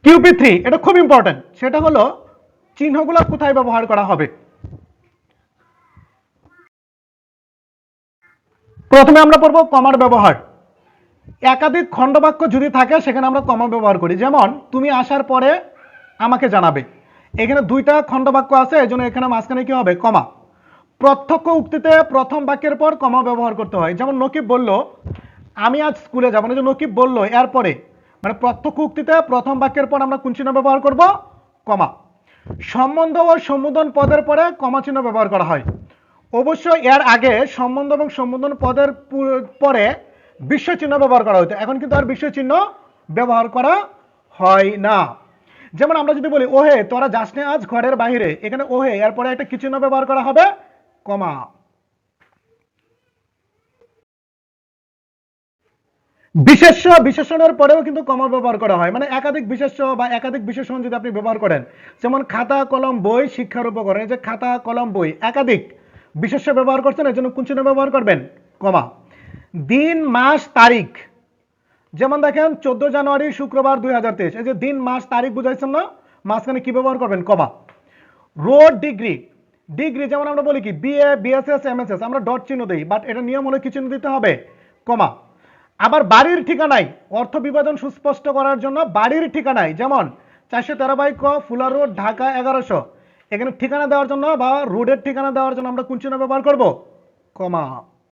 কিউপি3 এটা খুব ইম্পর্টেন্ট, সেটা হলো চিহ্নগুলো কোথায় ব্যবহার করা হবে। প্রথমে আমরা পড়ব কমার ব্যবহার। একাধিক খণ্ডবাক্য যদি থাকে সেখানে আমরা কমা ব্যবহার করি। যেমন তুমি আসার পরে আমাকে জানাবে, এখানে দুইটা খণ্ডবাক্য আছে, এজন্য এখানে মাঝখানে কি হবে, কমা। প্রত্যক্ষ উক্তিতে প্রথম বাক্যের পর কমা ব্যবহার করতে হয়। যেমন নকিব বলল আমি আজ স্কুলে যাব না, যে নকিব বলল এরপরে, মানে প্রত্যক্ষ উক্তিতে প্রথম বাক্যের পর আমরা কোন চিহ্ন ব্যবহার করব, কমা। সম্বন্ধ ও সম্বোধন পদের পরে কমা চিহ্ন ব্যবহার করা হয়। অবশ্যই এর আগে সম্বন্ধ এবং সম্বোধন পদের পরে বিস্ময় চিহ্ন ব্যবহার করা হতো, এখন কিন্তু আর বিস্ময় চিহ্ন ব্যবহার করা হয় না। যেমন আমরা যদি বলি ওহে তোরা যাস না আজ ঘরের বাইরে, এখানে ওহে এরপরে একটা কি চিহ্ন ব্যবহার করা হবে, কমা। বিশেষ্য বিশেষণের পরেও কিন্তু কমা ব্যবহার করা হয়, মানে একাধিক বিশেষ্য বা একাধিক বিশেষণ যদি আপনি ব্যবহার করেন, যেমন খাতা কলম বই শিক্ষার উপকরণ, যে খাতা কলম বই একাধিক বিশেষ্য ব্যবহার করছেন, এর জন্য কোন চিহ্ন ব্যবহার করবেন, কমা। দিন মাস তারিখ, যেমন দেখেন 14 জানুয়ারি শুক্রবার 2023, এই যে দিন মাস তারিখ বুঝাইছেন না, মাঝখানে কি ব্যবহার করবেন, কমা। রোড ডিগ্রি, ডিগ্রি যেমন আমরা বলি কি বিএ বিএসএস এমএসএস, আমরা ডট চিহ্ন দিই, বাট এটা নিয়ম হলে কি চিহ্ন দিতে হবে, কমা। আবার বাড়ির ঠিকানায় অর্থ বিভাজন সুস্পষ্ট করার জন্য বাড়ির ঠিকানায়, যেমন 413 ক ফুলার রোড ঢাকা 1100, এখানে ঠিকানা দেওয়ার জন্য বা রোডের ঠিকানা দেওয়ার জন্য আমরা কোন চিহ্ন ব্যবহার করব, কমা।